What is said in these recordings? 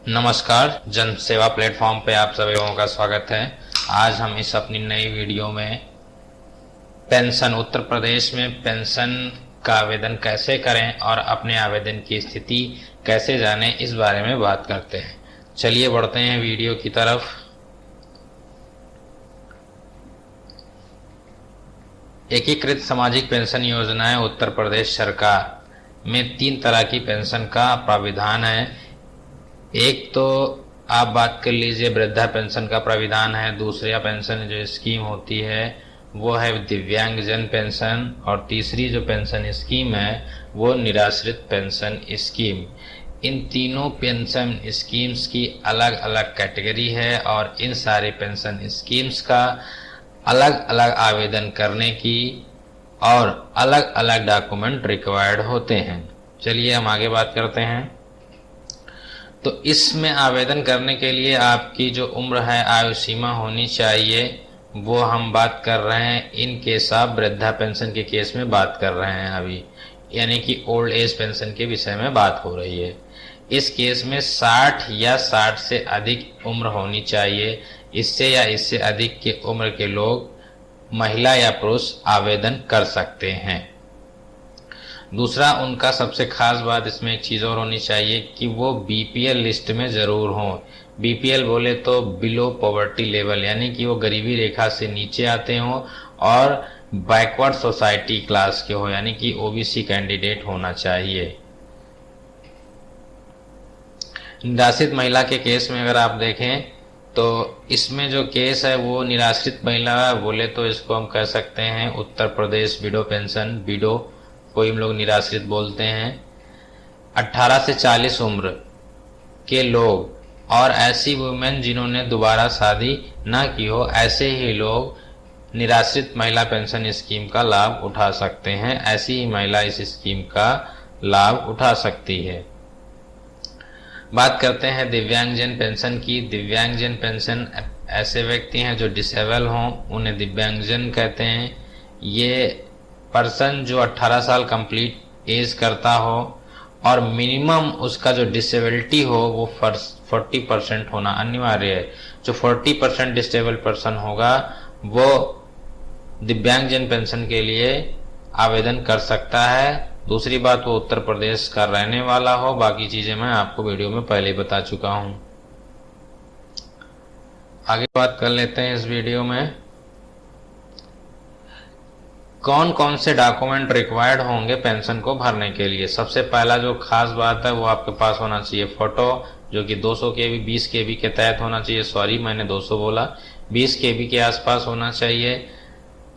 नमस्कार, जन सेवा प्लेटफॉर्म पे आप सभी लोगों का स्वागत है। आज हम इस अपनी नई वीडियो में पेंशन उत्तर प्रदेश में पेंशन का आवेदन कैसे करें और अपने आवेदन की स्थिति कैसे जानें, इस बारे में बात करते हैं। चलिए बढ़ते हैं वीडियो की तरफ। एकीकृत सामाजिक पेंशन योजनाएं उत्तर प्रदेश सरकार में 3 तरह की पेंशन का प्राविधान है। एक तो आप बात कर लीजिए वृद्धा पेंशन का प्राविधान है। दूसरा पेंशन जो स्कीम होती है वो है दिव्यांगजन पेंशन, और तीसरी जो पेंशन स्कीम है वो निराश्रित पेंशन स्कीम। इन तीनों पेंशन स्कीम्स की अलग अलग कैटेगरी है और इन सारे पेंशन स्कीम्स का अलग अलग आवेदन करने की और अलग अलग डॉक्यूमेंट रिक्वायर्ड होते हैं। चलिए हम आगे बात करते हैं। तो इसमें आवेदन करने के लिए आपकी जो उम्र है, आयु सीमा होनी चाहिए, वो हम बात कर रहे हैं इन केस ऑफ वृद्धा पेंशन के केस में बात कर रहे हैं अभी, यानी कि ओल्ड एज पेंशन के विषय में बात हो रही है। इस केस में 60 या 60 से अधिक उम्र होनी चाहिए। इससे या इससे अधिक की उम्र के लोग, महिला या पुरुष, आवेदन कर सकते हैं। दूसरा, उनका सबसे खास बात इसमें एक चीज़ और होनी चाहिए कि वो बीपीएल लिस्ट में ज़रूर हों। बीपीएल बोले तो बिलो पॉवर्टी लेवल, यानी कि वो गरीबी रेखा से नीचे आते हों और बैकवर्ड सोसाइटी क्लास के हो, यानी कि ओबीसी कैंडिडेट होना चाहिए। निराश्रित महिला के केस में अगर आप देखें तो इसमें जो केस है वो निराश्रित महिला बोले तो इसको हम कह सकते हैं Uttar Pradesh window pension, window को हम लोग निराश्रित बोलते हैं। 18 से 40 उम्र के लोग और ऐसी वुमेन जिन्होंने दोबारा शादी ना की हो, ऐसे ही लोग निराश्रित महिला पेंशन स्कीम का लाभ उठा सकते हैं। ऐसी ही महिला इस स्कीम का लाभ उठा सकती है। बात करते हैं दिव्यांगजन पेंशन की। दिव्यांगजन पेंशन ऐसे व्यक्ति हैं जो डिसेबल हों, उन्हें दिव्यांगजन कहते हैं। ये पर्सन जो 18 साल कंप्लीट एज करता हो और मिनिमम उसका जो डिसेबिलिटी हो वो 40% होना अनिवार्य है। जो 40% डिसेबल पर्सन होगा वो दिव्यांगजन पेंशन के लिए आवेदन कर सकता है। दूसरी बात, वो उत्तर प्रदेश का रहने वाला हो। बाकी चीजें मैं आपको वीडियो में पहले ही बता चुका हूं। आगे बात कर लेते हैं इस वीडियो में कौन कौन से डॉक्यूमेंट रिक्वायर्ड होंगे पेंशन को भरने के लिए। सबसे पहला जो खास बात है वो आपके पास होना चाहिए फोटो, जो कि 200 केबी 20 केबी के तहत होना चाहिए। सॉरी, मैंने 200 बोला, 20 केबी के आसपास होना चाहिए।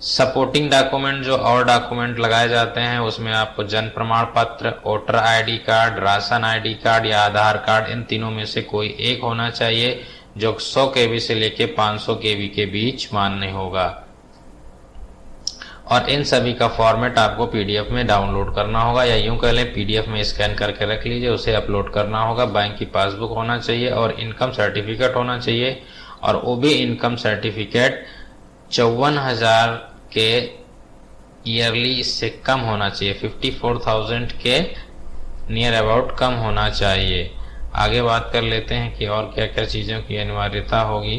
सपोर्टिंग डॉक्यूमेंट जो और डॉक्यूमेंट लगाए जाते हैं उसमें आपको जन्म प्रमाण पत्र, voter ID card, ration ID card या आधार कार्ड, इन तीनों में से कोई एक होना चाहिए जो 100 केबी से लेके 500 केबी के बीच मान्य होगा। और इन सभी का फॉर्मेट आपको पीडीएफ में डाउनलोड करना होगा, या यूं कह लें पीडीएफ में स्कैन करके रख लीजिए, उसे अपलोड करना होगा। बैंक की पासबुक होना चाहिए और इनकम सर्टिफिकेट होना चाहिए, और वो भी इनकम सर्टिफिकेट 54,000 के ईयरली इससे कम होना चाहिए। 54,000 के नियर अबाउट कम होना चाहिए। आगे बात कर लेते हैं कि और क्या क्या चीज़ों की अनिवार्यता होगी।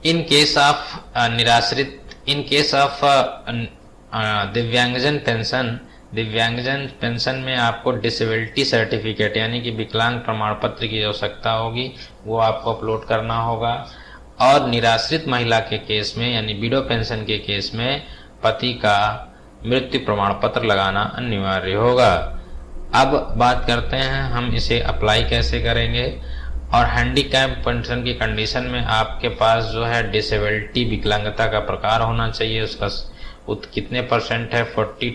इन केस ऑफ निराश्रित, इन केस ऑफ दिव्यांगजन पेंशन में आपको डिसेबिलिटी सर्टिफिकेट यानी कि विकलांग प्रमाण पत्र की आवश्यकता होगी, वो आपको अपलोड करना होगा। और निराश्रित महिला के केस में यानी विडो पेंशन के केस में पति का मृत्यु प्रमाण पत्र लगाना अनिवार्य होगा। अब बात करते हैं हम इसे अप्लाई कैसे करेंगे। और हैंडीकैप पेंशन की कंडीशन में आपके पास जो है डिसेबिलिटी, विकलांगता का प्रकार होना चाहिए। उसका कितने परसेंट है, 40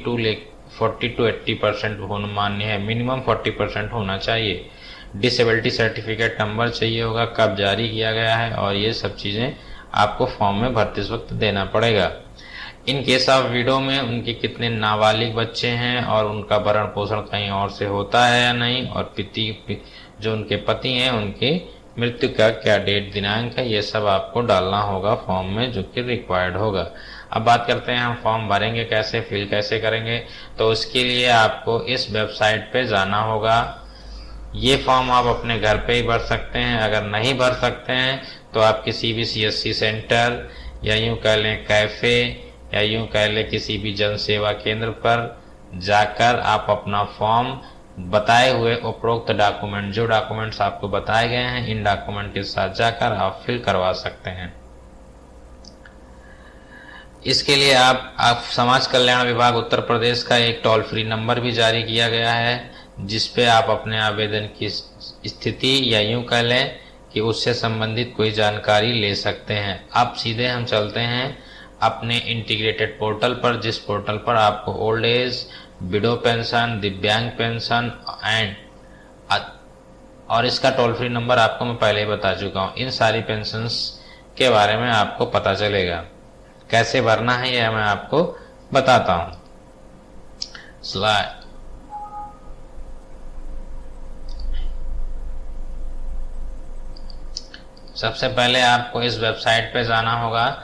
to 80% होना मान्य है। मिनिमम 40% होना चाहिए। डिसेबिलिटी सर्टिफिकेट नंबर चाहिए होगा, कब जारी किया गया है, और ये सब चीज़ें आपको फॉर्म में भरते वक्त देना पड़ेगा। इन केस ऑफ विडो में उनके कितने नाबालिग बच्चे हैं और उनका भरण पोषण कहीं और से होता है या नहीं, और जो उनके पति हैं उनकी मृत्यु का क्या डेट दिनांक है, ये सब आपको डालना होगा फॉर्म में, जो कि रिक्वायर्ड होगा। अब बात करते हैं हम फॉर्म भरेंगे कैसे, फिल कैसे करेंगे। तो उसके लिए आपको इस वेबसाइट पे जाना होगा, ये फॉर्म आप अपने घर पे ही भर सकते हैं। अगर नहीं भर सकते हैं तो आप किसी भी CSC सेंटर या यूं कह लें कैफे या यूं कह लें किसी भी जन सेवा केंद्र पर जाकर आप अपना फॉर्म बताए हुए उपरोक्त डॉक्यूमेंट, जो डॉक्यूमेंट्स आपको बताए गए हैं, इन डॉक्यूमेंट के साथ जाकर आप फिल करवा सकते हैं। इसके लिए आप समाज कल्याण विभाग उत्तर प्रदेश का एक टोल फ्री नंबर भी जारी किया गया है, जिस पे आप अपने आवेदन की स्थिति या यूं कह लें कि उससे संबंधित कोई जानकारी ले सकते हैं। अब सीधे हम चलते हैं अपने इंटीग्रेटेड पोर्टल पर, जिस पोर्टल पर आपको ओल्ड एज, विडो पेंशन, दिव्यांग पेंशन और इसका टोल फ्री नंबर आपको मैं पहले ही बता चुका हूँ। इन सारी पेंशन्स के बारे में आपको पता चलेगा। कैसे भरना है यह मैं आपको बताता हूं। स्लाइड। सबसे पहले आपको इस वेबसाइट पे जाना होगा,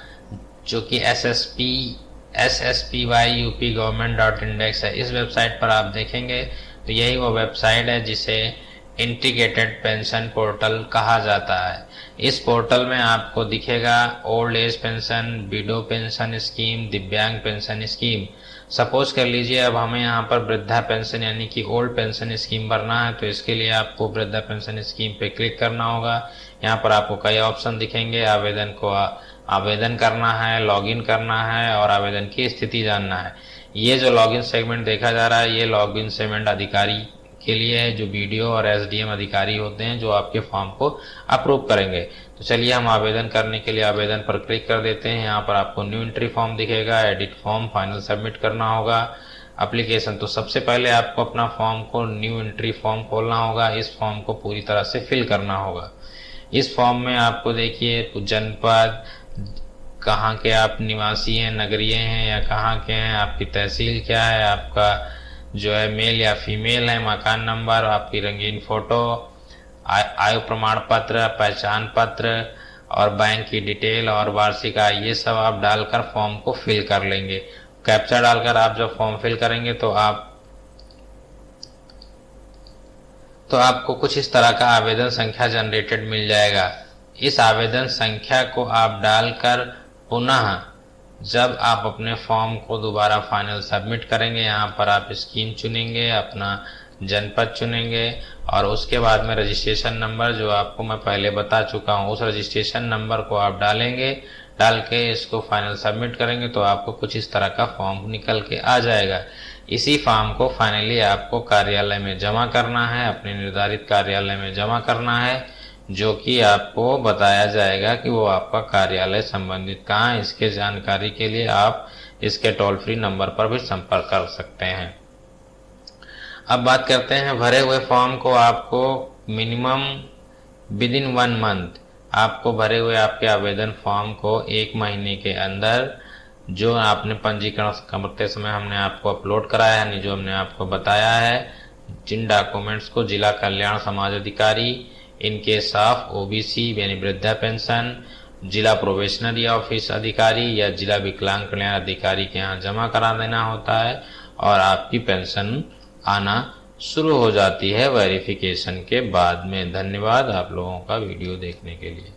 जो कि SSPYUP-government.index है। इस वेबसाइट पर आप देखेंगे तो यही वो वेबसाइट है जिसे इंटीग्रेटेड पेंशन पोर्टल कहा जाता है। इस पोर्टल में आपको दिखेगा old age pension, window pension scheme, दिव्यांग पेंशन स्कीम। सपोज कर लीजिए अब हमें यहाँ पर वृद्धा पेंशन यानी कि ओल्ड पेंशन स्कीम भरना है, तो इसके लिए आपको वृद्धा पेंशन स्कीम पे क्लिक करना होगा। यहाँ पर आपको कई ऑप्शन दिखेंगे। आवेदन करना है, लॉगिन करना है और आवेदन की स्थिति जानना है। ये जो लॉगिन सेगमेंट देखा जा रहा है, ये लॉगिन सेगमेंट अधिकारी के लिए है, जो BDO और SDM अधिकारी होते हैं, जो आपके फॉर्म को अप्रूव करेंगे। तो चलिए हम आवेदन करने के लिए आवेदन पर क्लिक कर देते हैं। यहाँ पर आपको न्यू एंट्री फॉर्म दिखेगा, एडिट फॉर्म, फाइनल सबमिट करना होगा, एप्लीकेशन। तो सबसे पहले आपको अपना फॉर्म को न्यू एंट्री फॉर्म खोलना होगा। इस फॉर्म को पूरी तरह से फिल करना होगा। इस फॉर्म में आपको देखिए जनपद, कहाँ के आप निवासी हैं, नगरीय हैं या कहाँ के हैं, आपकी तहसील क्या है, आपका जो है मेल या फीमेल है, मकान नंबर, आपकी रंगीन फोटो, आयु प्रमाण पत्र, पहचान पत्र और बैंक की डिटेल और वार्षिक आय, ये सब आप डालकर फॉर्म को फिल कर लेंगे। कैप्चा डालकर आप जब फॉर्म फिल करेंगे तो आपको कुछ इस तरह का आवेदन संख्या जनरेटेड मिल जाएगा। इस आवेदन संख्या को आप डालकर पुनः जब आप अपने फॉर्म को दोबारा फाइनल सबमिट करेंगे, यहाँ पर आप स्कीम चुनेंगे, अपना जनपद चुनेंगे और उसके बाद में रजिस्ट्रेशन नंबर, जो आपको मैं पहले बता चुका हूँ, उस रजिस्ट्रेशन नंबर को आप डालेंगे। डाल के इसको फाइनल सबमिट करेंगे तो आपको कुछ इस तरह का फॉर्म निकल के आ जाएगा। इसी फॉर्म को फाइनली आपको कार्यालय में जमा करना है, अपने निर्धारित कार्यालय में जमा करना है, जो कि आपको बताया जाएगा कि वो आपका कार्यालय संबंधित कहाँ है। इसके जानकारी के लिए आप इसके टोल फ्री नंबर पर भी संपर्क कर सकते हैं। अब बात करते हैं भरे हुए फॉर्म को आपको मिनिमम विदिन 1 मंथ, आपको भरे हुए आपके आवेदन फॉर्म को 1 महीने के अंदर, जो आपने पंजीकरण करते समय हमने आपको अपलोड कराया यानी जो हमने आपको बताया है, जिन डॉक्यूमेंट्स को जिला कल्याण समाज अधिकारी, इनके साफ OBC यानी वृद्धा पेंशन, जिला प्रोबेशनरी ऑफिस अधिकारी या जिला विकलांग कल्याण अधिकारी के यहाँ जमा करा देना होता है और आपकी पेंशन आना शुरू हो जाती है वेरिफिकेशन के बाद में। धन्यवाद आप लोगों का वीडियो देखने के लिए।